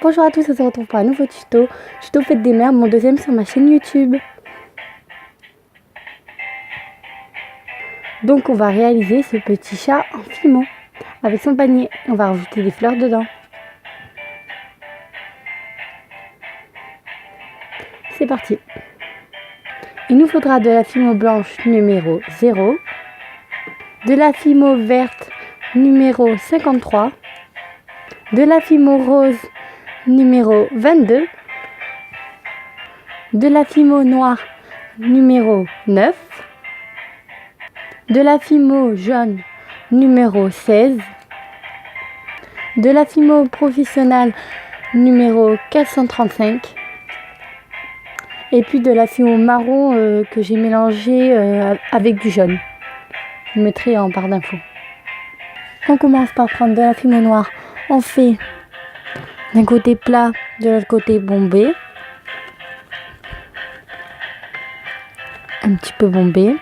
Bonjour à tous, on se retrouve pour un nouveau tuto Fête des Mères, mon deuxième sur ma chaîne YouTube. Donc on va réaliser ce petit chat en fimo avec son panier. On va rajouter des fleurs dedans. C'est parti. Il nous faudra de la fimo blanche numéro 0, de la fimo verte numéro 53, de la fimo rose numéro 22, de la fimo noire numéro 9, de la fimo jaune numéro 16, de la fimo professionnelle numéro 435 et puis de la fimo marron que j'ai mélangé avec du jaune. Je mettrai en barre d'infos. On commence par prendre de la fimo noire. On fait d'un côté plat, de l'autre côté bombé. Un petit peu bombé.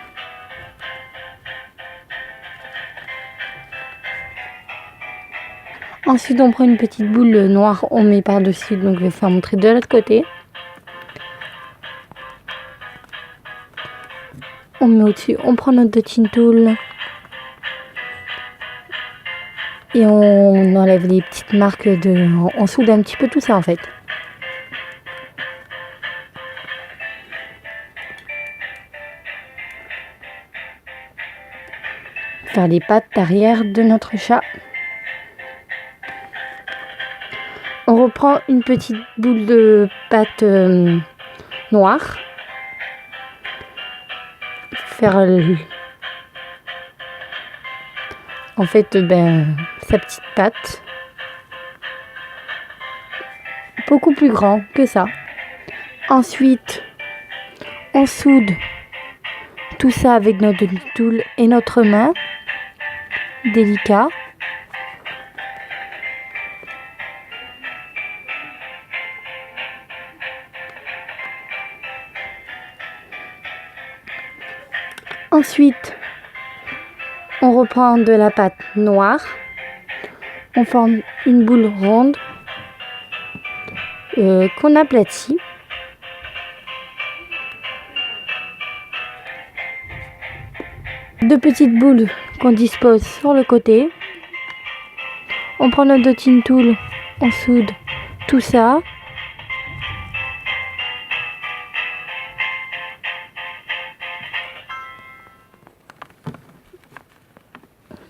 Ensuite, on prend une petite boule noire, on met par-dessus, donc je vais faire montrer de l'autre côté. On met au-dessus, on prend notre dotting tool et on enlève les petites marques on soude un petit peu tout ça en fait. Faire les pattes derrière de notre chat. On reprend une petite boule de pâte noire. Faire en fait sa petite pâte. Beaucoup plus grand que ça. Ensuite, on soude tout ça avec notre tool et notre main. Délicat. Ensuite, on reprend de la pâte noire. On forme une boule ronde qu'on aplatit. Deux petites boules qu'on dispose sur le côté. On prend notre dotting tool, on soude tout ça.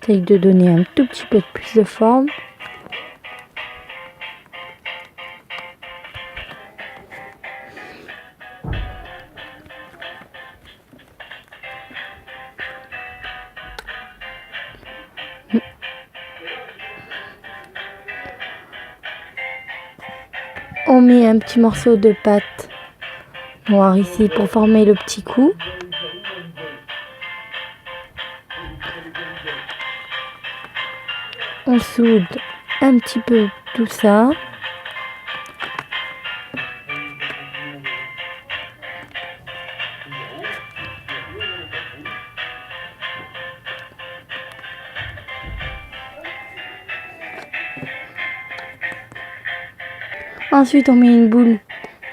J'essaye de donner un tout petit peu plus de forme. On met un petit morceau de pâte noire ici pour former le petit cou. On soude un petit peu tout ça. Ensuite, on met une boule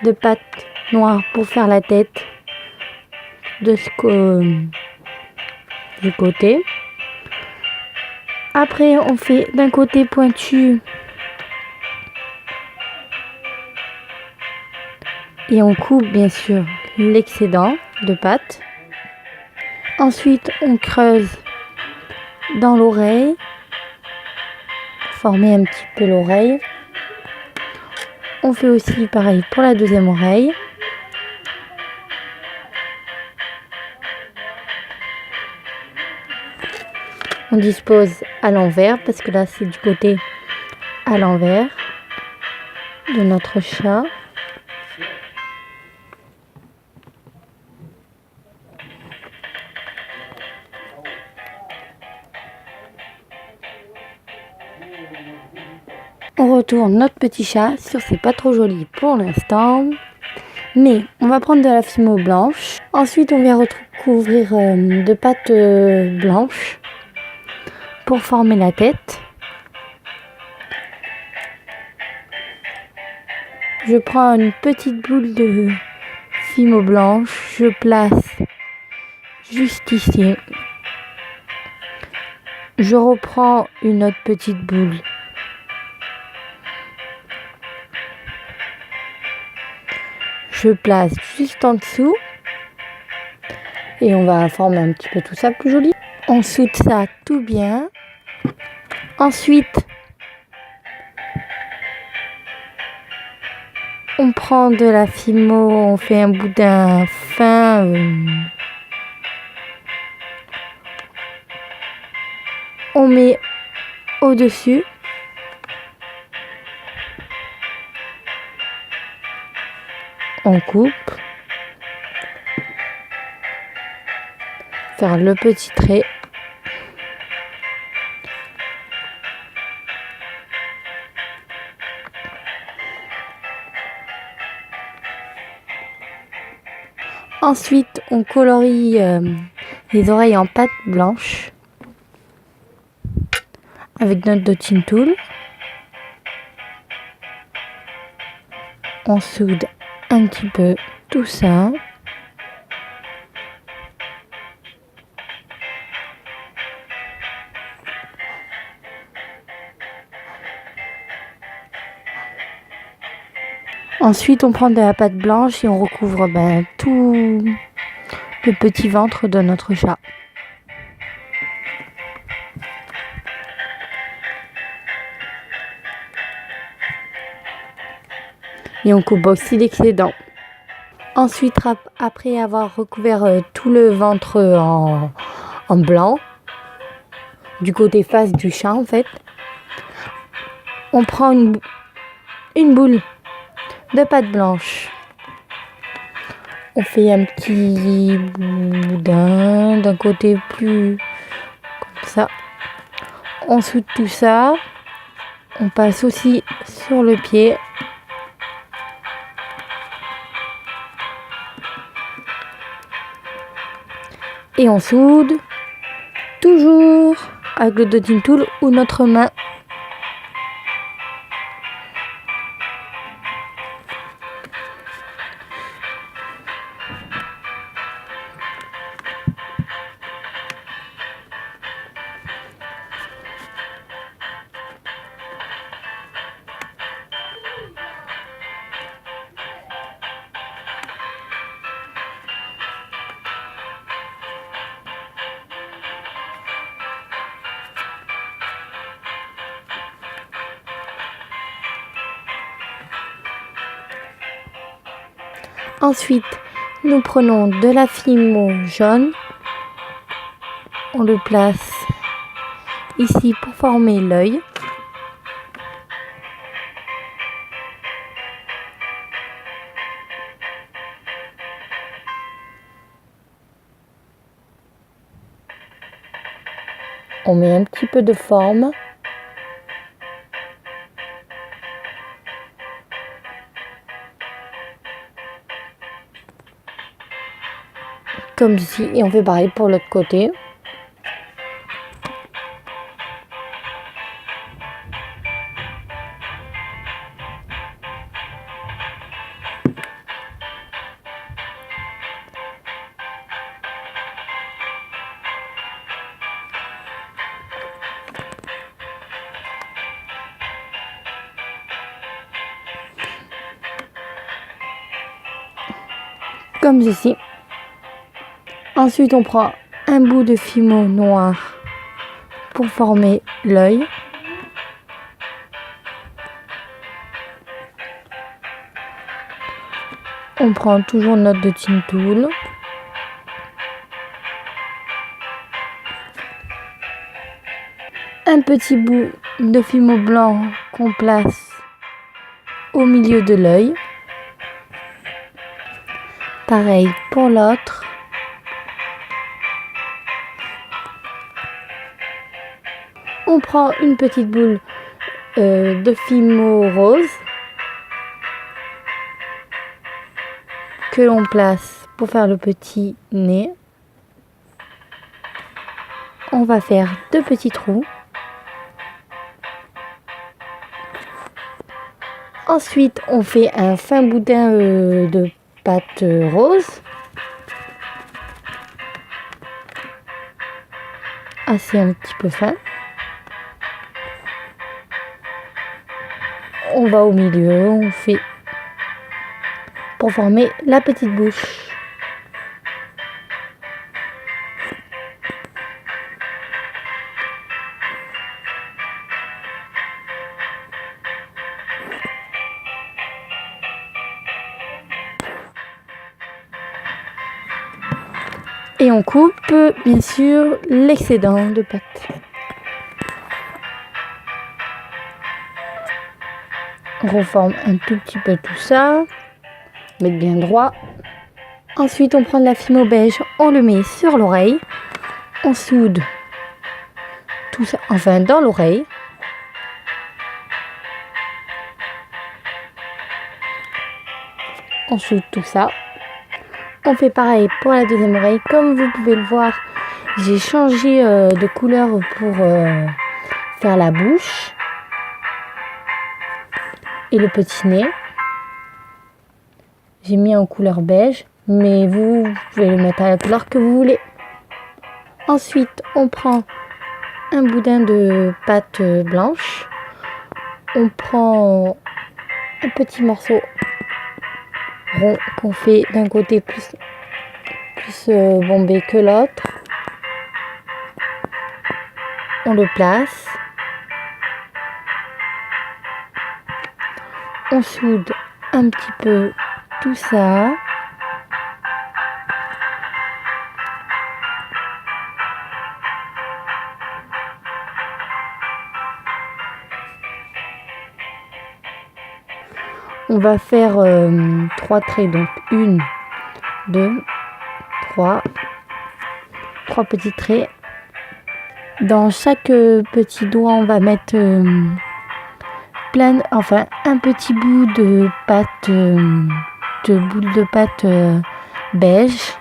de pâte noire pour faire la tête de du côté. Après, on fait d'un côté pointu et on coupe bien sûr l'excédent de pâte. Ensuite, on creuse dans l'oreille, former un petit peu l'oreille. On fait aussi pareil pour la deuxième oreille. On dispose à l'envers parce que là c'est du côté à l'envers de notre chat. On retourne notre petit chat sur c'est pas trop joli pour l'instant. Mais on va prendre de la fimo blanche. Ensuite on vient recouvrir de pâte blanche pour former la tête. Je prends une petite boule de fimo blanche, je place juste ici. Je reprends une autre petite boule. Je place juste en dessous. Et on va former un petit peu tout ça plus joli. On soude ça tout bien. Ensuite, on prend de la fimo, on fait un boudin fin. On met au-dessus. On coupe. Faire le petit trait. Ensuite, on colorie les oreilles en pâte blanche avec notre dotting tool. On soude un petit peu tout ça. Ensuite, on prend de la pâte blanche et on recouvre tout le petit ventre de notre chat. Et on coupe aussi l'excédent. Ensuite, après avoir recouvert tout le ventre en blanc, du côté face du chat en fait, on prend une boule de pâte blanche. On fait un petit boudin d'un côté plus comme ça. On soude tout ça. On passe aussi sur le pied. Et on soude toujours avec le dotting tool ou notre main. Ensuite, nous prenons de la fimo jaune. On le place ici pour former l'œil. On met un petit peu de forme. Comme ici, et on fait pareil pour l'autre côté. Comme ceci. Ensuite, on prend un bout de fimo noir pour former l'œil. On prend toujours notre dotting tool. Un petit bout de fimo blanc qu'on place au milieu de l'œil. Pareil pour l'autre. On prend une petite boule de fimo rose que l'on place pour faire le petit nez. On va faire 2 petits trous. Ensuite, on fait un fin boudin de pâte rose. Assez un petit peu fin. On va au milieu, on fait pour former la petite bouche. Et on coupe bien sûr l'excédent de pâte. On reforme un tout petit peu tout ça, mettre bien droit. Ensuite on prend de la fimo beige, on le met sur l'oreille, on soude tout ça, enfin dans l'oreille. On soude tout ça. On fait pareil pour la deuxième oreille. Comme vous pouvez le voir, j'ai changé de couleur pour faire la bouche et le petit nez. J'ai mis en couleur beige, mais vous pouvez le mettre à la couleur que vous voulez. Ensuite, on prend un boudin de pâte blanche. On prend un petit morceau rond qu'on fait d'un côté plus bombé que l'autre. On le place. On soude un petit peu tout ça. On va faire 3 traits, donc 1, 2, 3 petits traits. Dans chaque petit doigt, on va mettre un petit bout de pâte, beige.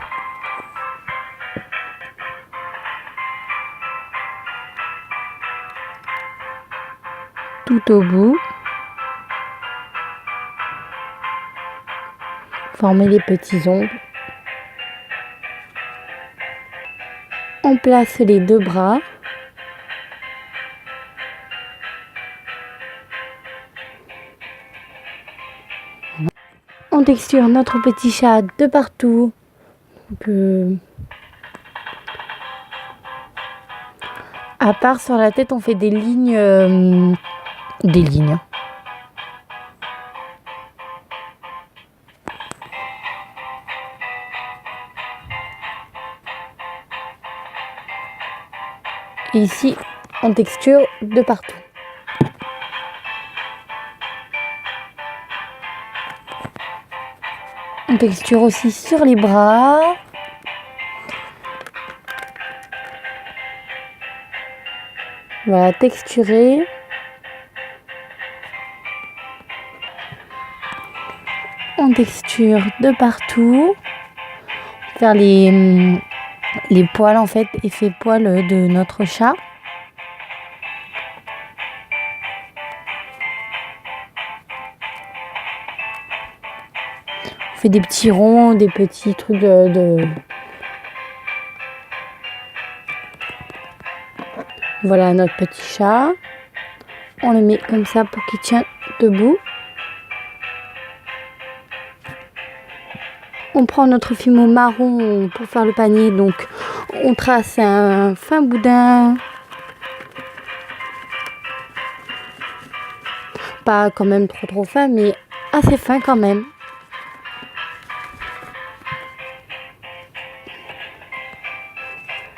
Tout au bout. Former les petits ongles. On place les deux bras. On texture notre petit chat de partout. Donc, à part sur la tête, on fait des lignes. Et ici, on texture de partout. On texture aussi sur les bras. Voilà, texturer. On texture de partout. Faire les poils en fait, effet poils de notre chat. On fait des petits ronds, des petits trucs de... Voilà notre petit chat. On le met comme ça pour qu'il tienne debout. On prend notre fimo marron pour faire le panier, donc on trace un fin boudin. Pas quand même trop fin, mais assez fin quand même.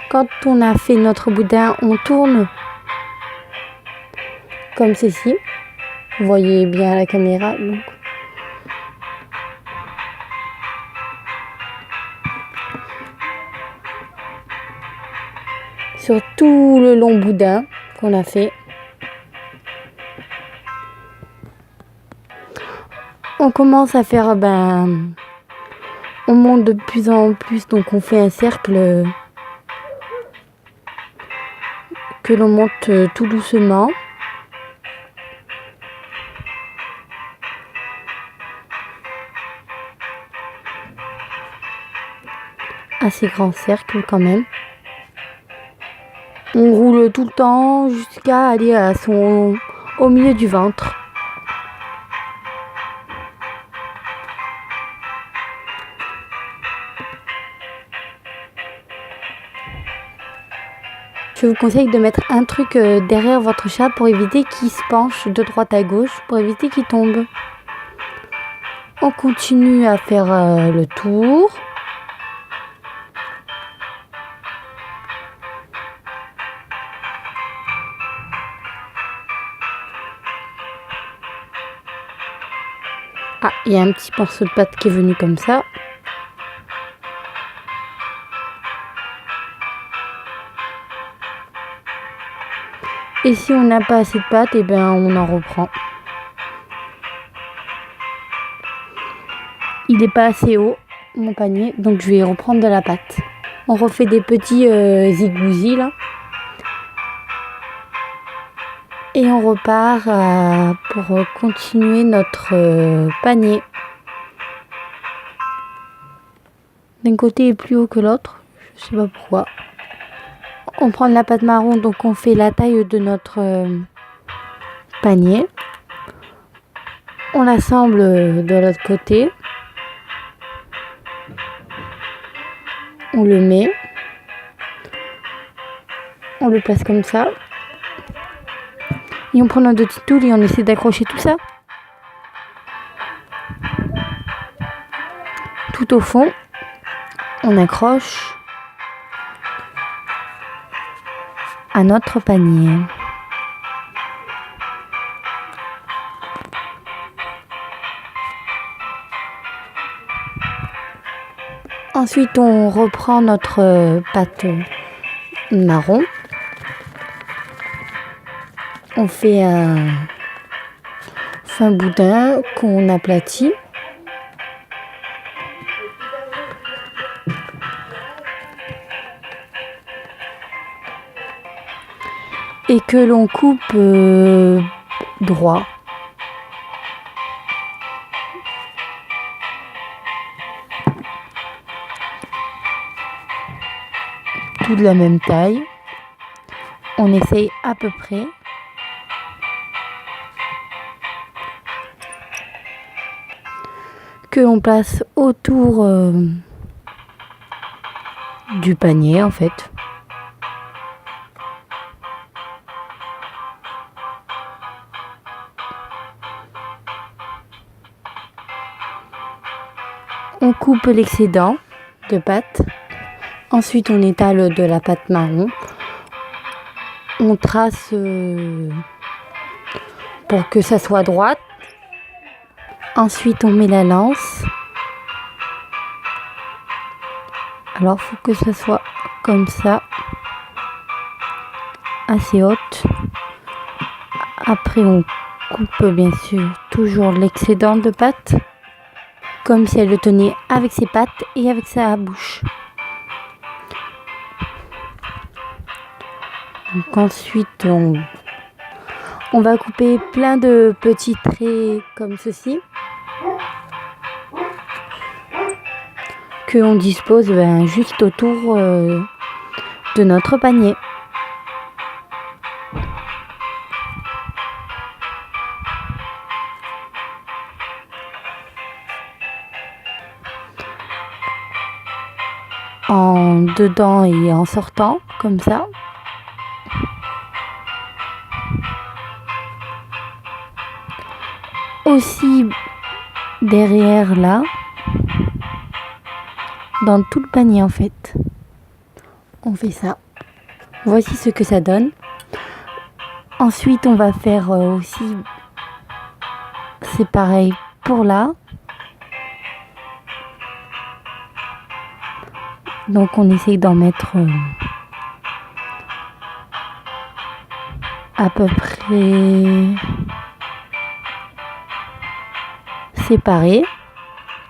Quand on a fait notre boudin, on tourne comme ceci. Vous voyez bien à la caméra. Donc. Sur tout le long boudin qu'on a fait. On commence à faire, on monte de plus en plus, donc on fait un cercle que l'on monte tout doucement. assez grand cercle quand même. On roule tout le temps jusqu'à aller au milieu du ventre. Je vous conseille de mettre un truc derrière votre chat pour éviter qu'il se penche de droite à gauche, pour éviter qu'il tombe. On continue à faire le tour. Ah, il y a un petit morceau de pâte qui est venu comme ça. Et si on n'a pas assez de pâte, eh ben on en reprend. Il n'est pas assez haut, mon panier, donc je vais reprendre de la pâte. On refait des petits zigousis là. Et on repart pour continuer notre panier. D'un côté est plus haut que l'autre, je sais pas pourquoi. On prend de la pâte marron, donc on fait la taille de notre panier. On l'assemble de l'autre côté. On le met. On le place comme ça. Et on prend notre petite toile et on essaie d'accrocher tout ça. Tout au fond, on accroche à notre panier. Ensuite, on reprend notre pâte marron. On fait un boudin qu'on aplatit. Et que l'on coupe droit. Tout de la même taille. On essaye à peu près. Que l'on place autour du panier en fait. On coupe l'excédent de pâte. Ensuite, on étale de la pâte marron. On trace pour que ça soit droite. Ensuite, on met la lance. Alors, il faut que ça soit comme ça, assez haute. Après, on coupe bien sûr toujours l'excédent de pâte, comme si elle le tenait avec ses pattes et avec sa bouche. Donc ensuite, on va couper plein de petits traits comme ceci, que on dispose juste autour de notre panier. En dedans et en sortant, comme ça. Aussi derrière là, dans tout le panier en fait. On fait ça. Voici ce que ça donne. Ensuite, on va faire aussi, c'est pareil pour là. Donc on essaye d'en mettre à peu près séparé.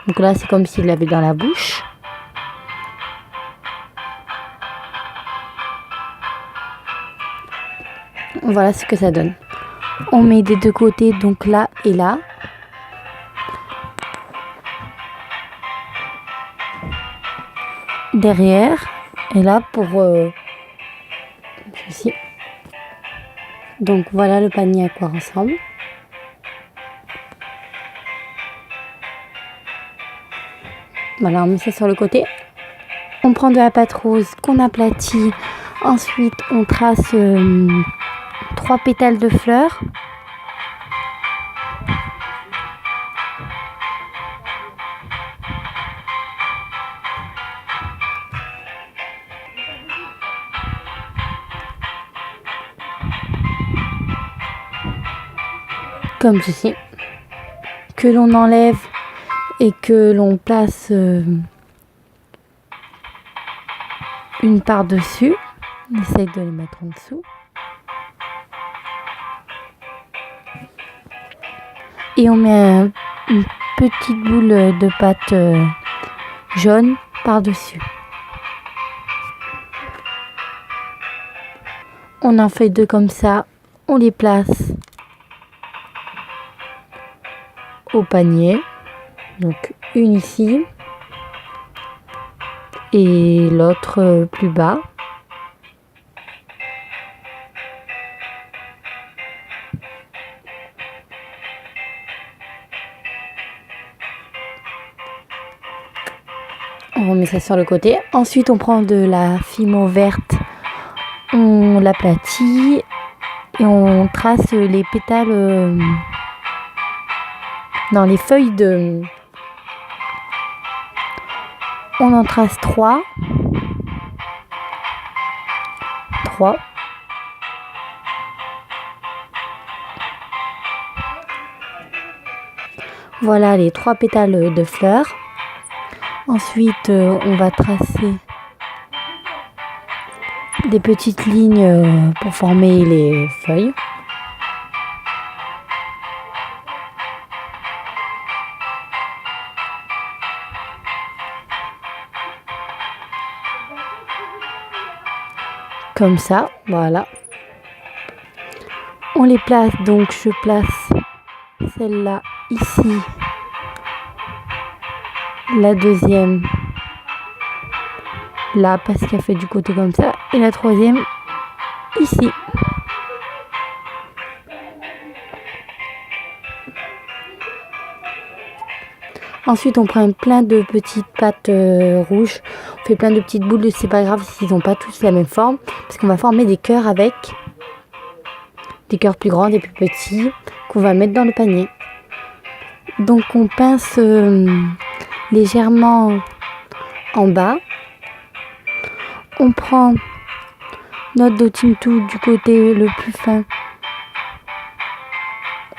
Donc là c'est comme s'il l'avait dans la bouche. Voilà ce que ça donne. On met des deux côtés, donc là et là. derrière est là pour ceci. Donc voilà le panier à quoi ressemble. Voilà, on met ça sur le côté. On prend de la pâte rose qu'on aplatit. Ensuite, on trace 3 pétales de fleurs. Comme ceci. Que l'on enlève et que l'on place une par-dessus. On essaye de les mettre en dessous. Et on met une petite boule de pâte jaune par-dessus. On en fait 2 comme ça. On les place au panier. Donc une ici et l'autre plus bas. On remet ça sur le côté. Ensuite, on prend de la fimo verte, on l'aplatit et on trace les pétales dans les feuilles de... On en trace 3. 3. Voilà les 3 pétales de fleurs. Ensuite, on va tracer des petites lignes pour former les feuilles. Comme ça, voilà. On les place, donc je place celle-là ici. La deuxième là parce qu'elle fait du côté comme ça. Et la troisième ici. Ensuite on prend plein de petites pâtes rouges. On fait plein de petites boules. C'est pas grave s'ils n'ont pas tous la même forme. Parce qu'on va former des cœurs avec. Des cœurs plus grands, des plus petits. Qu'on va mettre dans le panier. Donc on pince légèrement en bas. On prend notre dotintou du côté le plus fin.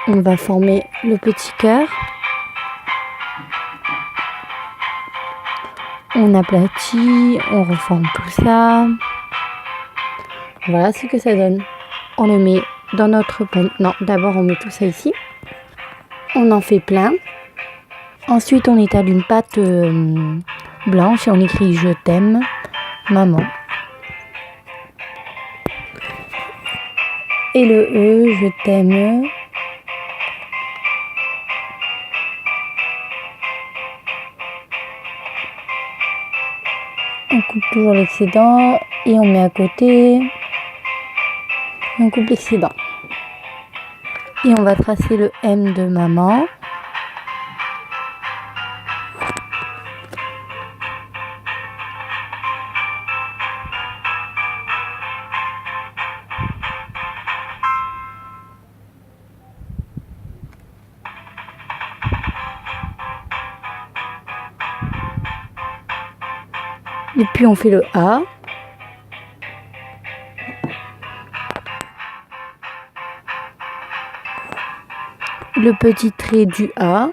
On va former le petit cœur. On aplatit, on reforme tout ça. Voilà ce que ça donne. On le met dans notre panier. Non, d'abord on met tout ça ici. On en fait plein. Ensuite on étale une pâte blanche et on écrit je t'aime maman. Et le E, je t'aime. On coupe toujours l'excédent et on met à côté. Et on coupe l'excédent. Et on va tracer le M de maman. Et puis on fait le A. Le petit trait du A.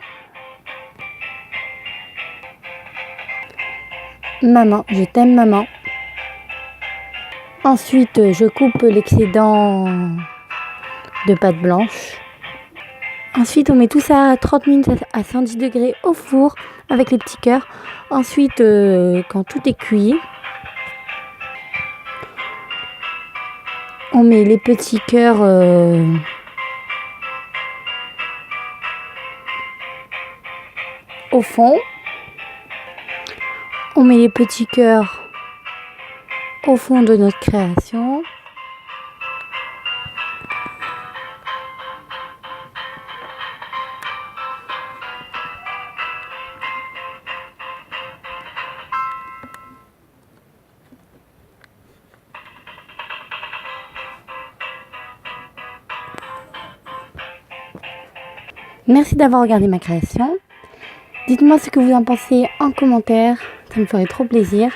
Maman, je t'aime maman. Ensuite, je coupe l'excédent de pâte blanche. Ensuite, on met tout ça à 30 minutes à 110 degrés au four avec les petits cœurs. Ensuite, quand tout est cuit, on met les petits cœurs au fond. On met les petits cœurs au fond de notre création. Merci d'avoir regardé ma création. Dites-moi ce que vous en pensez en commentaire, ça me ferait trop plaisir.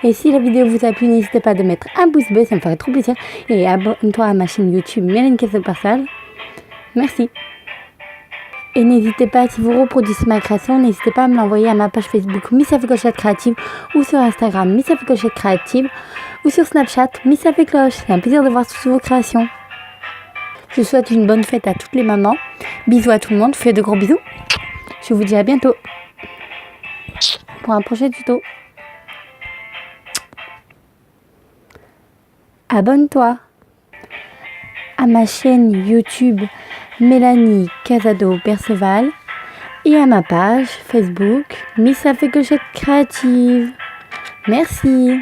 Et si la vidéo vous a plu, n'hésitez pas à mettre un pouce bleu, ça me ferait trop plaisir. Et abonne-toi à ma chaîne YouTube Mélanie Castelparsal. Merci. Et n'hésitez pas, si vous reproduisez ma création, n'hésitez pas à me l'envoyer à ma page Facebook Miss Clochette Créative ou sur Instagram Miss Clochette Créative ou sur Snapchat Miss Cloche. C'est un plaisir de voir toutes vos créations. Je vous souhaite une bonne fête à toutes les mamans. Bisous à tout le monde, je vous fais de gros bisous. Je vous dis à bientôt pour un prochain tuto. Abonne-toi à ma chaîne YouTube Mélanie Casado Perceval et à ma page Facebook Miss Clochette Créative. Merci.